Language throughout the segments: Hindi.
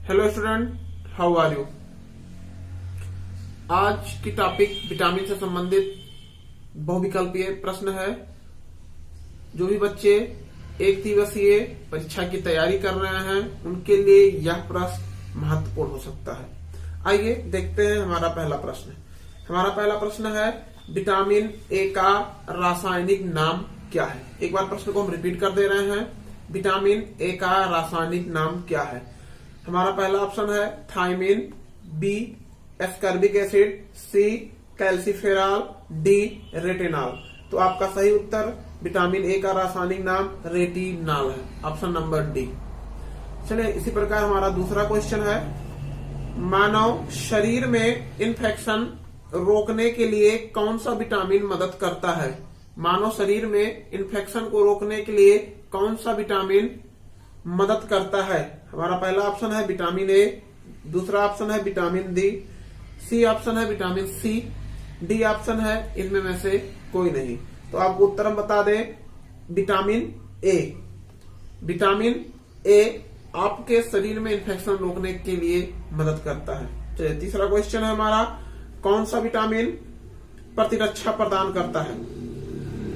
Hello student, how are you. आज की टॉपिक विटामिन से संबंधित बहुविकल्पीय प्रश्न है। जो भी बच्चे एक दिवसीय परीक्षा की तैयारी कर रहे हैं उनके लिए यह प्रश्न महत्वपूर्ण हो सकता है। आइए देखते हैं हमारा पहला प्रश्न। हमारा पहला प्रश्न है विटामिन ए का रासायनिक नाम क्या है। एक बार प्रश्न को हम रिपीट कर दे रहे हैं। विटामिन ए का रासायनिक नाम क्या है। हमारा पहला ऑप्शन है थायमिन, बी एस्कॉर्बिक एसिड, सी कैल्सीफेरॉल, डी रेटिनॉल। तो आपका सही उत्तर विटामिन ए का रासायनिक नाम रेटिनॉल है, ऑप्शन नंबर डी। चलिए इसी प्रकार हमारा दूसरा क्वेश्चन है मानव शरीर में इन्फेक्शन रोकने के लिए कौन सा विटामिन मदद करता है। मानव शरीर में इन्फेक्शन को रोकने के लिए कौन सा विटामिन मदद करता है। हमारा पहला ऑप्शन है विटामिन ए, दूसरा ऑप्शन है विटामिन डी, सी ऑप्शन है विटामिन सी, डी ऑप्शन है इनमें में से कोई नहीं। तो आपको उत्तर हम बता दें विटामिन ए। विटामिन ए आपके शरीर में इन्फेक्शन रोकने के लिए मदद करता है। चलिए तीसरा क्वेश्चन है हमारा कौन सा विटामिन प्रतिरक्षा प्रदान करता है।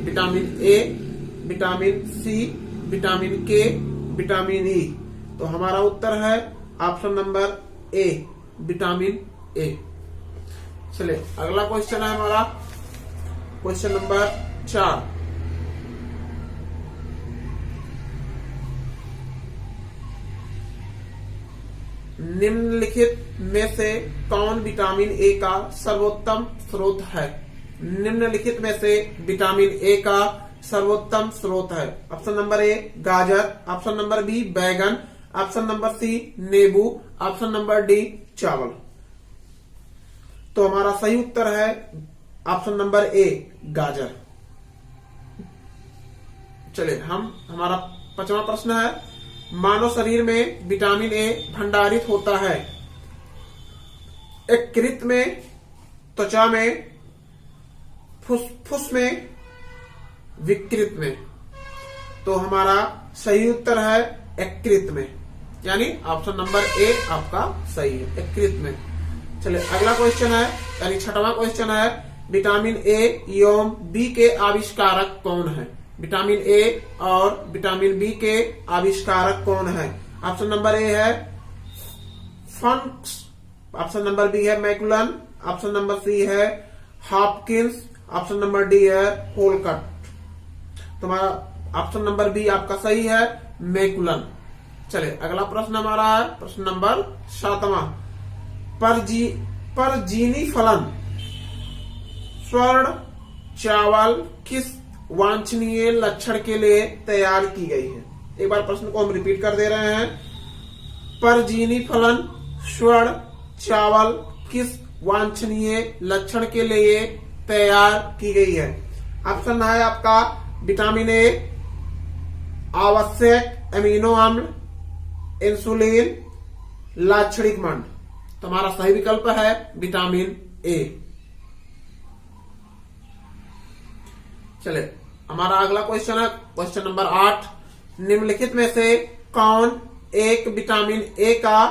Vitamin A, vitamin C, vitamin K, vitamin E. तो हमारा उत्तर है option number A, vitamin A. चलिए अगला क्वेश्चन है हमारा क्वेश्चन नंबर 4। निम्नलिखित में से कौन विटामिन ए का सर्वोत्तम स्रोत है। निम्नलिखित में से विटामिन ए का सर्वोत्तम स्रोत है। ऑप्शन नंबर ए गाजर, ऑप्शन नंबर बी बैगन, ऑप्शन नंबर सी नींबू, ऑप्शन नंबर डी चावल। तो हमारा सही उत्तर है ऑप्शन नंबर ए गाजर। चलिए हमारा 5वां प्रश्न है मानव शरीर में विटामिन ए भंडारित होता है यकृत में, त्वचा में, फुफ्फुस में, विकृत में। तो हमारा सही उत्तर है यकृत में, यानी ऑप्शन नंबर ए आपका सही है, यकृत में। चलिए अगला क्वेश्चन है यानी 6वां क्वेश्चन है विटामिन ए एवं बी के आविष्कारक कौन है। विटामिन ए और विटामिन बी के आविष्कारक कौन है। ऑप्शन नंबर ए है फंक्स, ऑप्शन नंबर बी है मैकुलन, ऑप्शन नंबर सी है हॉपकिंस, ऑप्शन नंबर डी है होलकट। तुम्हारा ऑप्शन नंबर बी आपका सही है मैकुलन। चलिए अगला प्रश्न हमारा है प्रश्न नंबर 7वां परजीनी फलन स्वर्ण चावल किस वांछनीय लक्षण के लिए तैयार की गई है। एक बार प्रश्न को हम रिपीट कर दे रहे हैं। परजीनी फलन स्वर्ण चावल किस वांछनीय लक्षण के लिए तैयार की गई है। ऑप्शन है आपका विटामिन ए, आवश्यक अमीनो अम्ल, इंसुलिन, लाक्षणिक मंड। तो हमारा सही विकल्प है विटामिन ए। चले हमारा अगला क्वेश्चन है क्वेश्चन नंबर 8। निम्नलिखित में से कौन एक विटामिन ए का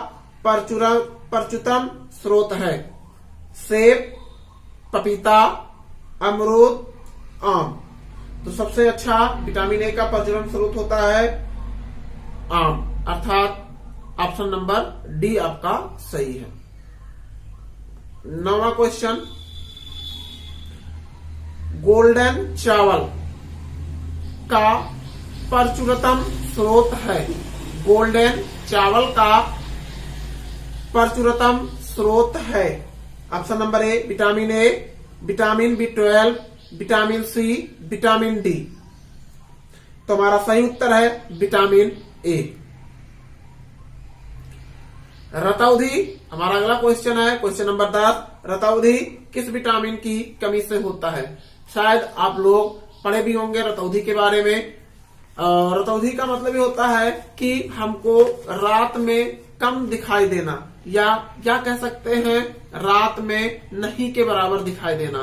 प्रचुरतम स्रोत है। सेब, पपीता, अमरूद, आम। तो सबसे अच्छा विटामिन ए का प्रचुरन स्रोत होता है आम, अर्थात ऑप्शन नंबर डी आपका सही है। 9वां क्वेश्चन गोल्डन चावल का प्रचुरतम स्रोत है। गोल्डन चावल का प्रचुरतम स्रोत है। Option number A vitamin A, vitamin B12, vitamin C, vitamin D. तो हमारा सही उत्तर है विटामिन ए। रतौंधी हमारा अगला क्वेश्चन है क्वेश्चन नंबर 10। रतौंधी किस विटामिन की कमी से होता है। शायद आप लोग पढ़े भी होंगे रतौंधी के बारे में। रतौंधी का मतलब ये होता है कि हमको रात में कम दिखाई देना, या कह सकते हैं रात में नहीं के बराबर दिखाई देना।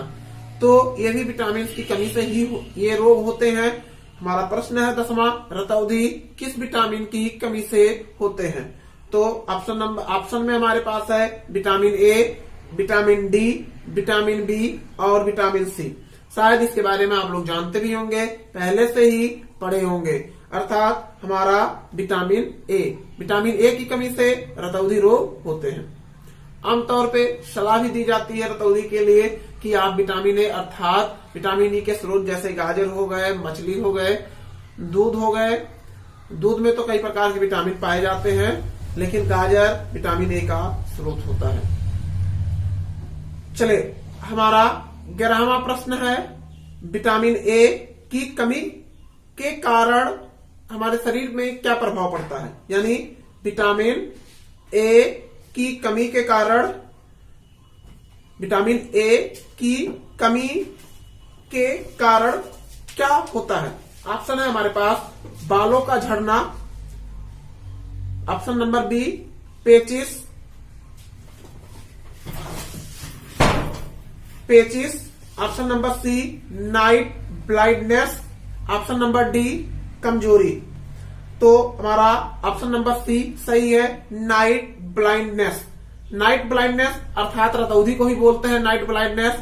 तो ये भी विटामिन की कमी से ही ये रोग होते हैं। हमारा प्रश्न है 10वां रतौंधी किस विटामिन की कमी से होते हैं। तो ऑप्शन में हमारे पास है vitamin A, vitamin D, vitamin B और विटामिन सी। शायद इसके बारे में आप लोग जानते भी होंगे, पहले से ही पढ़े होंगे, अर्थात हमारा विटामिन ए की कमी से रतौंधी रोग होते हैं। आमतौर पे सलाह भी दी जाती है रतौंधी के लिए कि आप विटामिन ए अर्थात विटामिन ई के स्रोत जैसे गाजर हो गए, मछली हो गए, दूध हो गए। दूध में तो कई प्रकार के विटामिन पाए जाते हैं, लेकिन गाजर विटामिन ए का स्रोत होता है। चले, हमारा 11वां प्रश्न है, विटामिन ए की कमी के कारण हमारे शरीर में क्या प्रभाव पड़ता है, यानी विटामिन ए की कमी के कारण, विटामिन ए की कमी के कारण क्या होता है। ऑप्शन है हमारे पास बालों का झड़ना, ऑप्शन नंबर बी पेचिस, option number C night blindness, option number D कमजोरी। तो हमारा ऑप्शन नंबर सी सही है, नाइट ब्लाइंडनेस। नाइट ब्लाइंडनेस अर्थात रतौंधी को ही बोलते हैं नाइट ब्लाइंडनेस,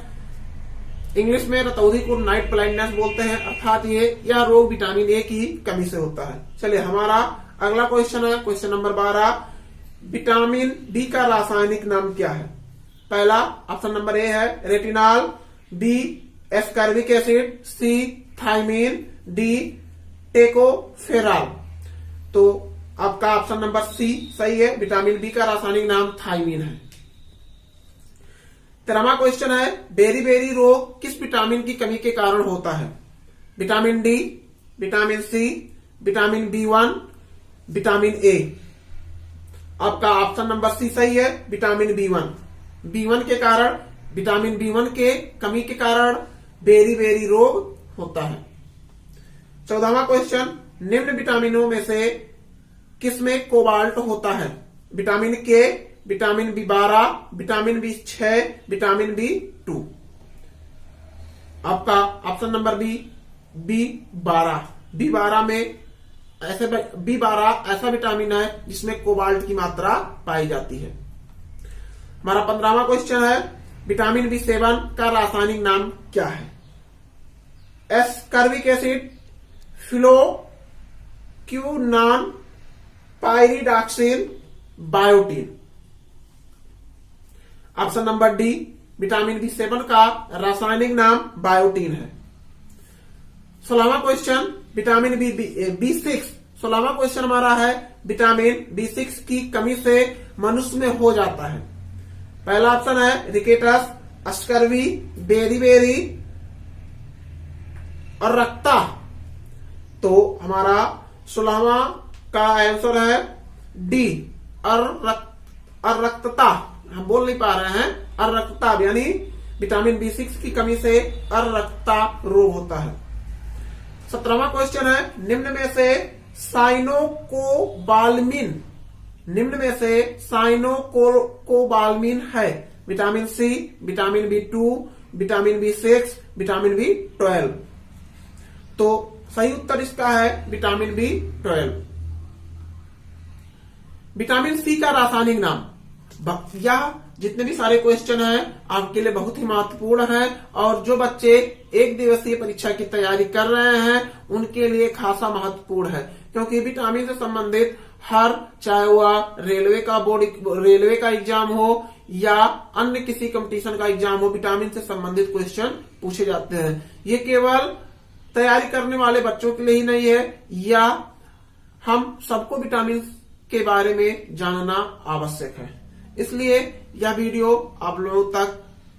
इंग्लिश में रतौंधी को नाइट ब्लाइंडनेस बोलते हैं, अर्थात यह रोग विटामिन ए की कमी से होता है। चलिए, हमारा अगला क्वेश्चन है, क्वेश्चन नंबर 12, विटामिन बी का रासायनिक नाम क्या है। पहला ऑप्शन नंबर ए है रेटिनॉल, बी एस्कॉर्बिक एसिड, सी थायमीन, डी टेकोफेरॉल। तो आपका ऑप्शन नंबर सी सही है, विटामिन बी का रासायनिक नाम थायमीन है। 13वां क्वेश्चन है, बेरी रोग किस विटामिन की कमी के कारण होता है। Vitamin D, vitamin C, vitamin B one, vitamin A. आपका ऑप्शन नंबर सी सही है, विटामिन बी1 के कारण, विटामिन बी1 के कमी के कारण बेरी रोग होता है। 14वां क्वेश्चन, निम्न विटामिनों में से किसमें कोबाल्ट होता है। Vitamin K, vitamin B12, vitamin B6, vitamin बी2। आपका ऑप्शन नंबर बी12 में बी12 ऐसा विटामिन है जिसमें कोबाल्ट की मात्रा पाई जाती है। हमारा 15वां क्वेश्चन है, विटामिन बी7 का रासायनिक नाम क्या है। Ascorbic acid, phylloquinone, pyridoxine, biotin. Option number D vitamin बी7 का रासायनिक नाम बायोटीन है। 16वां क्वेश्चन, विटामिन बी6। 16वां क्वेश्चन हमारा है, विटामिन बी6 की कमी से मनुष्य में हो जाता है। पहला ऑप्शन है रिकेटस, स्कर्वी, बेरी और रक्ता। तो हमारा 16वां का आंसर है डी, अरक्तता। हम बोल नहीं पा रहे हैं, अरक्तता यानी विटामिन बी6 की कमी से अरक्तता रोग होता है। 17वां क्वेश्चन है, निम्न में से साइनोकोबाल्मिन है। Vitamin C, vitamin बी2, vitamin B6, vitamin B12. तो सही उत्तर इसका है विटामिन बी12। विटामिन सी का रासायनिक नाम, यह जितने भी सारे क्वेश्चन हैं आपके लिए बहुत ही महत्वपूर्ण है, और जो बच्चे एक दिवसीय परीक्षा की तैयारी कर रहे हैं उनके लिए खासा महत्वपूर्ण है, क्योंकि विटामिन से संबंधित हर, चाहे वह रेलवे का एग्जाम हो या अन्य किसी कंपटीशन का एग्जाम हो, विटामिन से संबंधित क्वेश्चन पूछे जाते हैं। ये केवल तैयारी करने वाले बच्चों के लिए ही नहीं है, या हम सबको विटामिन के बारे में जानना आवश्यक है। इसलिए यह वीडियो आप लोगों तक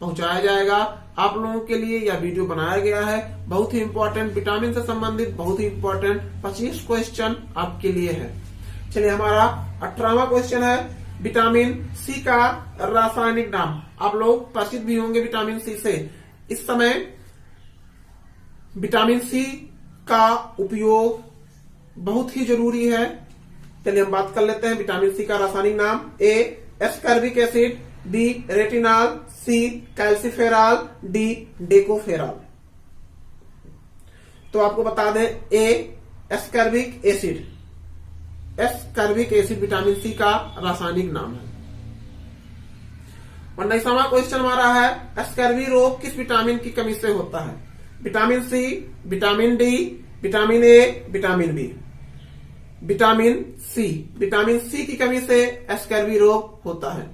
पहुंचाया जाएगा। आप लोगों के लिए यह वीडियो बनाया गया है, बहुत ही इंपॉर्टेंट विटामिन से संबंधित बहुत ही इंपॉर्टेंट 25 क्वेश्चन आपके लिए है। चलिए, हमारा 18वां क्वेश्चन है, विटामिन सी का रासायनिक नाम। आप लोग परिचित भी होंगे विटामिन सी से। इस समय विटामिन सी का उपयोग बहुत ही जरूरी है। चलिए हम बात कर लेते हैं विटामिन सी का रासायनिक नाम। A ascorbic acid, B retinol, C calciferol, D tocopherol. तो आपको बता दें, A ascorbic acid, ascorbic acid vitamin C का रासायनिक नाम है। 19वां क्वेश्चन हमारा है एस्कॉर्बी रोग किस विटामिन की कमी से होता है? Vitamin C, vitamin D, vitamin A, vitamin B. Vitamin C की कमी से एस्कॉर्बी रोग होता है।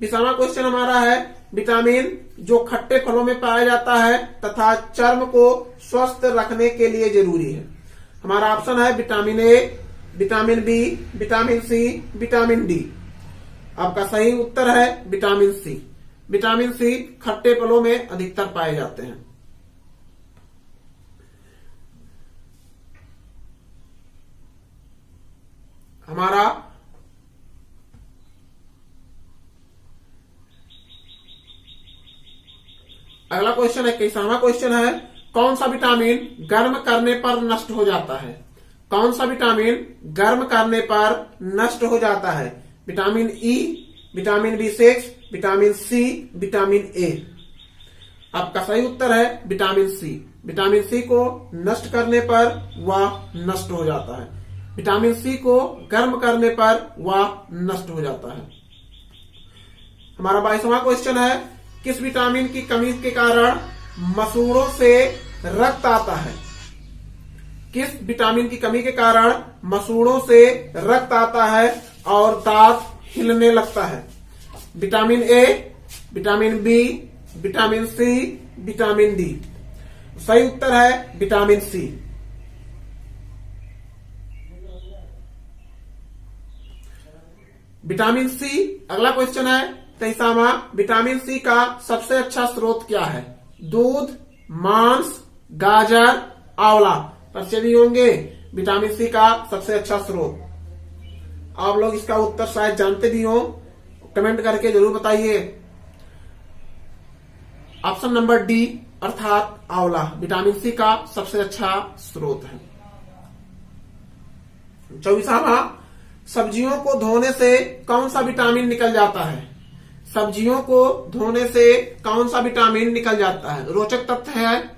20वां क्वेश्चन हमारा है विटामिन जो खट्टे फलों में पाया जाता है तथा चर्म को स्वस्थ रखने के लिए जरूरी है। हमारा ऑप्शन है vitamin A, vitamin B, vitamin C, vitamin D. आपका सही उत्तर है विटामिन सी। विटामिन सी खट्टे फलों में अधिकतर पाए जाते हैं। हमारा अगला क्वेश्चन है 21वां क्वेश्चन है कौन सा विटामिन गर्म करने पर नष्ट हो जाता है? कौन सा विटामिन गर्म करने पर नष्ट हो जाता है? Vitamin E, vitamin B6, vitamin C, vitamin A. आपका सही उत्तर है विटामिन सी। विटामिन सी को नष्ट करने पर वह नष्ट हो जाता है। विटामिन सी को गर्म करने पर वह नष्ट हो जाता है। हमारा 22वां क्वेश्चन है किस विटामिन की कमी के कारण मसूड़ों से रक्त आता है? किस विटामिन की कमी के कारण मसूड़ों से रक्त आता है और दांत हिलने लगता है? Vitamin A, vitamin B, vitamin C, vitamin D. सही उत्तर है विटामिन सी। Vitamin C. अगला क्वेश्चन है 23वां विटामिन सी का सबसे अच्छा स्रोत क्या है? दूध, मांस, गाजर, आंवला। बच्चे भी होंगे विटामिन सी का सबसे अच्छा स्रोत। आप लोग इसका उत्तर शायद जानते भी हो, कमेंट करके जरूर बताइए। ऑप्शन नंबर डी अर्थात आंवला विटामिन सी का सबसे अच्छा स्रोत है। 24वां सब्जियों को धोने से कौन सा विटामिन निकल जाता है? सब्जियों को धोने से कौन सा विटामिन निकल जाता है? रोचक तथ्य है,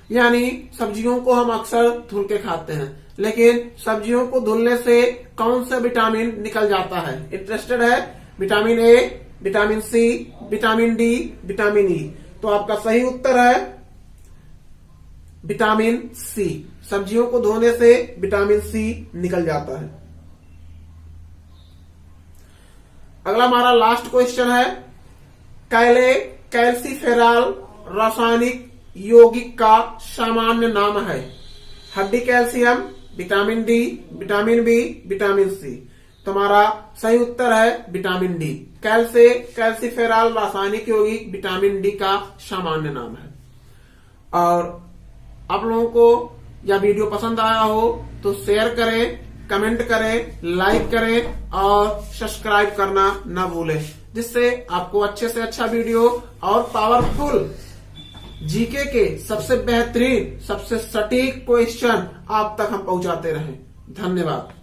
यानी सब्जियों को हम अक्सर धुल के खाते हैं, लेकिन सब्जियों को धुलने से कौन सा विटामिन निकल जाता है? इंटरेस्टेड है? Vitamin A, vitamin C, vitamin D, vitamin E. तो आपका सही उत्तर है विटामिन सी। सब्जियों को धोने से विटामिन सी निकल जाता है। अगला हमारा लास्ट क्वेश्चन है कैल्सीफेरॉल रासायनिक यौगिक का सामान्य नाम है? हड्डी calcium, vitamin D, vitamin B, vitamin C. तुम्हारा सही उत्तर है विटामिन डी। कैल्सीफेरॉल रासायनिक यौगिक विटामिन डी का सामान्य नाम है। और आप लोगों को यह वीडियो पसंद आया हो तो शेयर करें, कमेंट करें, लाइक करें और सब्सक्राइब करना न भूलें, जिससे आपको अच्छे से अच्छा वीडियो और पावरफुल जीके के सबसे बेहतरीन, सबसे सटीक क्वेश्चन आप तक हम पहुंचाते रहें। धन्यवाद।